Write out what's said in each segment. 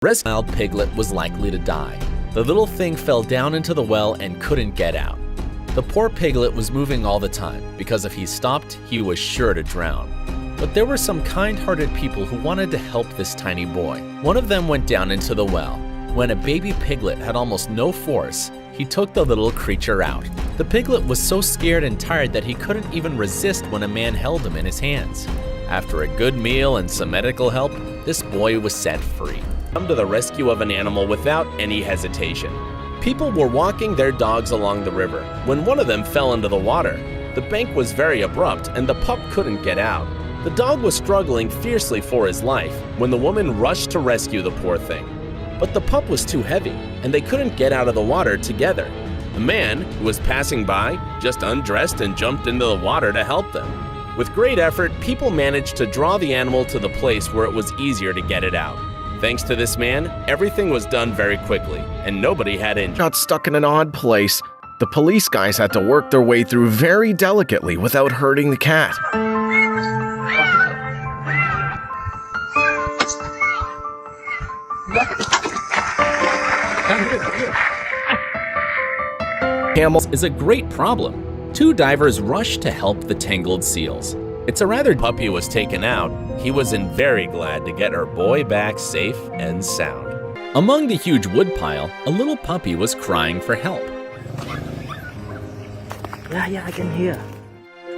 Rescued piglet was likely to die. The little thing fell down into the well and couldn't get out. The poor piglet was moving all the time because if he stopped, he was sure to drown. But there were some kind-hearted people who wanted to help this tiny boy. One of them went down into the well. When a baby piglet had almost no force, he took the little creature out. The piglet was so scared and tired that he couldn't even resist when a man held him in his hands. After a good meal and some medical help, this boy was set free. Come to the rescue of an animal without any hesitation. People were walking their dogs along the river when one of them fell into the water. The bank was very abrupt and the pup couldn't get out. The dog was struggling fiercely for his life when the woman rushed to rescue the poor thing. But the pup was too heavy and they couldn't get out of the water together. The man, who was passing by, just undressed and jumped into the water to help them. With great effort, people managed to draw the animal to the place where it was easier to get it out. Thanks to this man, everything was done very quickly, and nobody had injured. Got stuck in an odd place. The police guys had to work their way through very delicately without hurting the cat. Camels is a great problem. Two divers rushed to help the tangled seals. It's a rather puppy was taken out. He was very glad to get her boy back safe and sound. Among the huge woodpile, a little puppy was crying for help. Yeah, I can hear.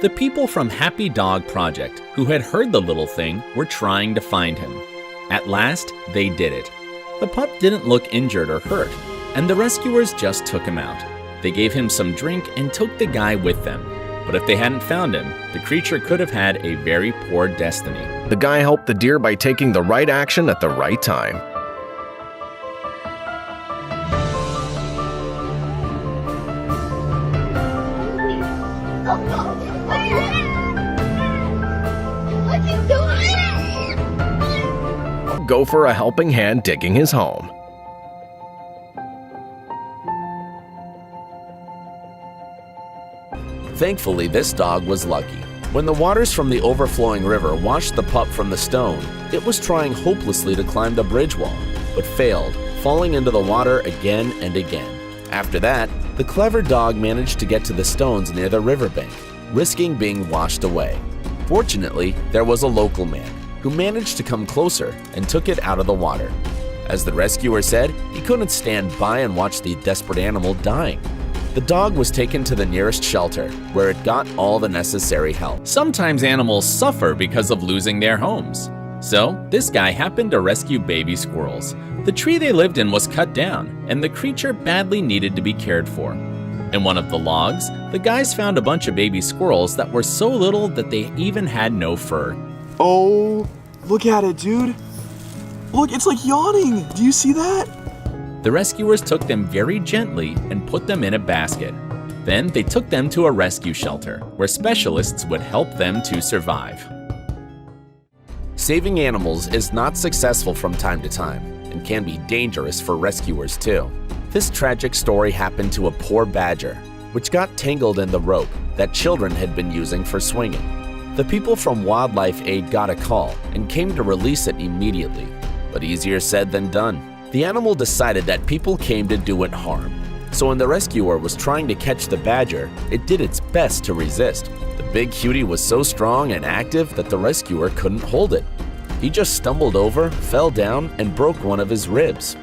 The people from Happy Dog Project, who had heard the little thing, were trying to find him. At last, they did it. The pup didn't look injured or hurt, and the rescuers just took him out. They gave him some drink and took the guy with them. But if they hadn't found him, the creature could have had a very poor destiny. The guy helped the deer by taking the right action at the right time. Go for a helping hand digging his home. Thankfully, this dog was lucky. When the waters from the overflowing river washed the pup from the stone, it was trying hopelessly to climb the bridge wall, but failed, falling into the water again and again. After that, the clever dog managed to get to the stones near the riverbank, risking being washed away. Fortunately, there was a local man who managed to come closer and took it out of the water. As the rescuer said, he couldn't stand by and watch the desperate animal dying. The dog was taken to the nearest shelter, where it got all the necessary help. Sometimes animals suffer because of losing their homes. So, this guy happened to rescue baby squirrels. The tree they lived in was cut down, and the creature badly needed to be cared for. In one of the logs, the guys found a bunch of baby squirrels that were so little that they even had no fur. Oh, look at it, dude. Look, it's like yawning. Do you see that? The rescuers took them very gently and put them in a basket. Then they took them to a rescue shelter, where specialists would help them to survive. Saving animals is not successful from time to time, and can be dangerous for rescuers too. This tragic story happened to a poor badger, which got tangled in the rope that children had been using for swinging. The people from Wildlife Aid got a call and came to release it immediately, but easier said than done. The animal decided that people came to do it harm. So when the rescuer was trying to catch the badger, it did its best to resist. The big cutie was so strong and active that the rescuer couldn't hold it. He just stumbled over, fell down, and broke one of his ribs.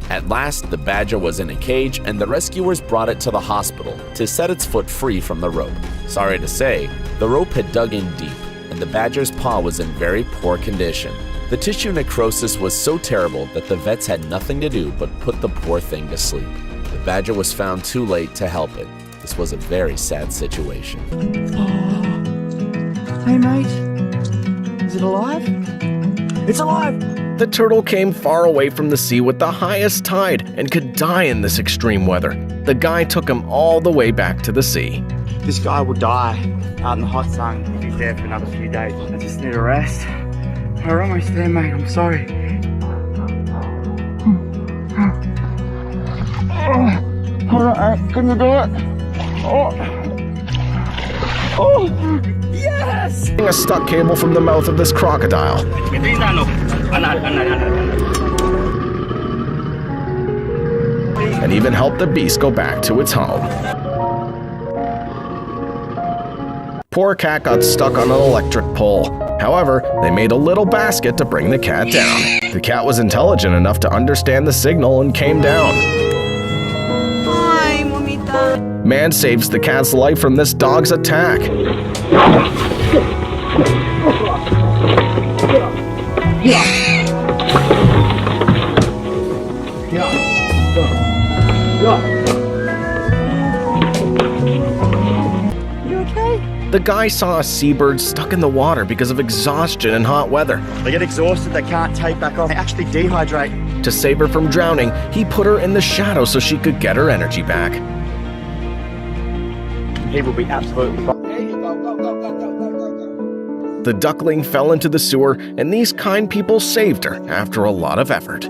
At last, the badger was in a cage and the rescuers brought it to the hospital to set its foot free from the rope. Sorry to say, the rope had dug in deep and the badger's paw was in very poor condition. The tissue necrosis was so terrible that the vets had nothing to do but put the poor thing to sleep. The badger was found too late to help it. This was a very sad situation. Hey, mate. Is it alive? It's alive! The turtle came far away from the sea with the highest tide and could die in this extreme weather. The guy took him all the way back to the sea. This guy will die out in the hot sun if he's there for another few days. I just need a rest. We're almost there, mate. I'm sorry. Alright, can you do it? Oh, yes! A stuck cable from the mouth of this crocodile. even helped the beast go back to its home. Poor cat got stuck on an electric pole. However, they made a little basket to bring the cat down. The cat was intelligent enough to understand the signal and came down. Ay, mamita. Man saves the cat's life from this dog's attack. You okay? The guy saw a seabird stuck in the water because of exhaustion and hot weather. They get exhausted, they can't take back off, they actually dehydrate. To save her from drowning, he put her in the shadow so she could get her energy back. He will be absolutely fine. The duckling fell into the sewer, and these kind people saved her after a lot of effort.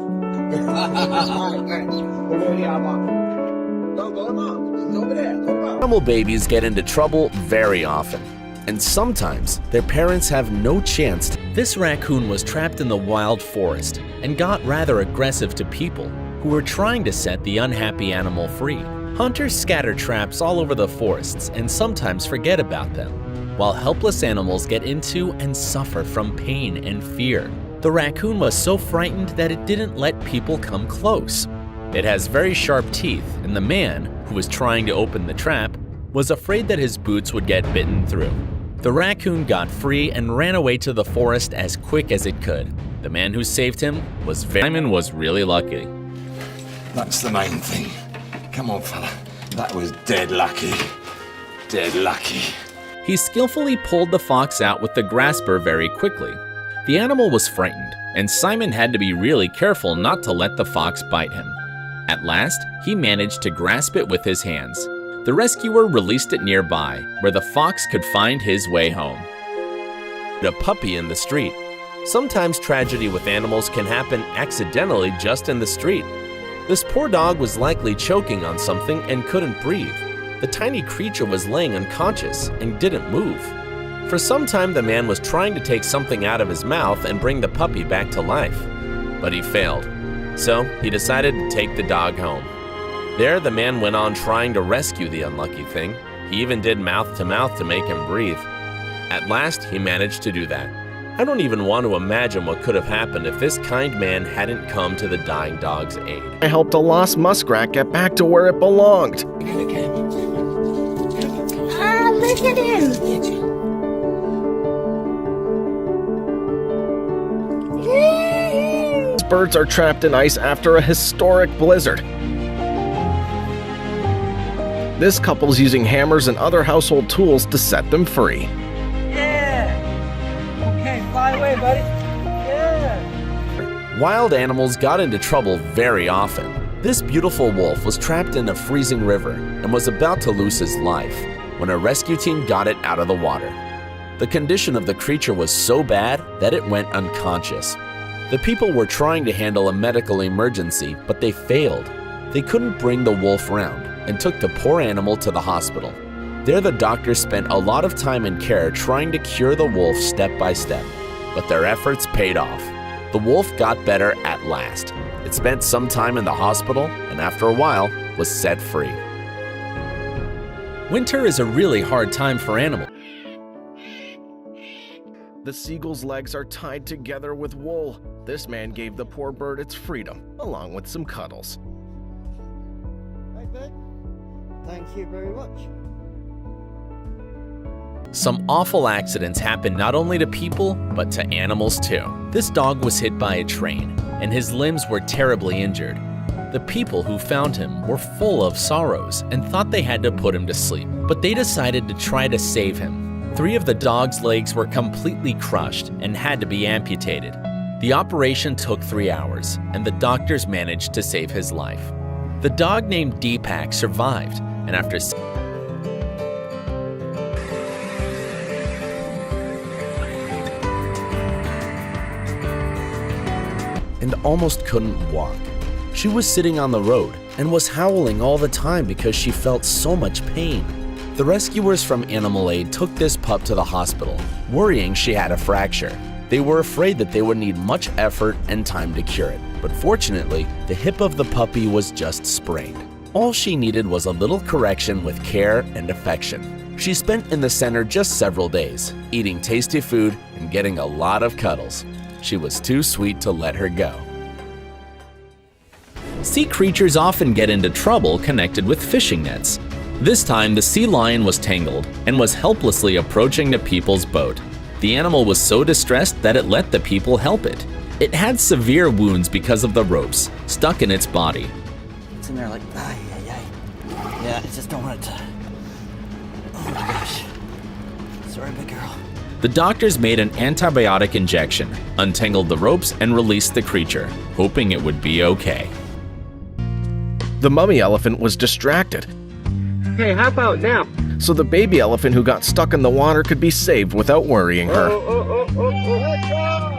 Animal babies get into trouble very often, and sometimes their parents have no chance. This raccoon was trapped in the wild forest and got rather aggressive to people who were trying to set the unhappy animal free. Hunters scatter traps all over the forests and sometimes forget about them, while helpless animals get into and suffer from pain and fear. The raccoon was so frightened that it didn't let people come close. It has very sharp teeth, and the man, who was trying to open the trap, was afraid that his boots would get bitten through. The raccoon got free and ran away to the forest as quick as it could. The man who saved him was Simon was really lucky. That's the main thing. Come on, fella. That was dead lucky. Dead lucky. He skillfully pulled the fox out with the grasper very quickly. The animal was frightened, and Simon had to be really careful not to let the fox bite him. At last, he managed to grasp it with his hands. The rescuer released it nearby, where the fox could find his way home. A puppy in the street. Sometimes tragedy with animals can happen accidentally just in the street. This poor dog was likely choking on something and couldn't breathe. The tiny creature was laying unconscious and didn't move. For some time, the man was trying to take something out of his mouth and bring the puppy back to life, but he failed. So he decided to take the dog home. There, the man went on trying to rescue the unlucky thing. He even did mouth-to-mouth to make him breathe. At last, he managed to do that. I don't even want to imagine what could have happened if this kind man hadn't come to the dying dog's aid. I helped a lost muskrat get back to where it belonged. Ah, look at him. Birds are trapped in ice after a historic blizzard. This couple's using hammers and other household tools to set them free. Yeah. Okay, fly away, buddy. Yeah. Wild animals got into trouble very often. This beautiful wolf was trapped in a freezing river and was about to lose his life when a rescue team got it out of the water. The condition of the creature was so bad that it went unconscious. The people were trying to handle a medical emergency, but they failed. They couldn't bring the wolf round and took the poor animal to the hospital. There, the doctors spent a lot of time and care trying to cure the wolf step by step, but their efforts paid off. The wolf got better at last. It spent some time in the hospital and after a while was set free. Winter is a really hard time for animals. The seagull's legs are tied together with wool. This man gave the poor bird its freedom, along with some cuddles. Right, bud. Thank you very much. Some awful accidents happen not only to people, but to animals too. This dog was hit by a train, and his limbs were terribly injured. The people who found him were full of sorrows and thought they had to put him to sleep, but they decided to try to save him. 3 of the dog's legs were completely crushed and had to be amputated. The operation took 3 hours, and the doctors managed to save his life. The dog named Deepak survived, and after and almost couldn't walk. She was sitting on the road and was howling all the time because she felt so much pain. The rescuers from Animal Aid took this pup to the hospital, worrying she had a fracture. They were afraid that they would need much effort and time to cure it, but fortunately, the hip of the puppy was just sprained. All she needed was a little correction with care and affection. She spent in the center just several days, eating tasty food and getting a lot of cuddles. She was too sweet to let her go. Sea creatures often get into trouble connected with fishing nets. This time, the sea lion was tangled and was helplessly approaching the people's boat. The animal was so distressed that it let the people help it. It had severe wounds because of the ropes stuck in its body. It's in there like, ay, ay, ay. Yeah, I just don't want it to. Oh my gosh. Sorry, big girl. The doctors made an antibiotic injection, untangled the ropes, and released the creature, hoping it would be okay. The mummy elephant was distracted, Hey, how about now? so the baby elephant who got stuck in the water could be saved without worrying her. Oh.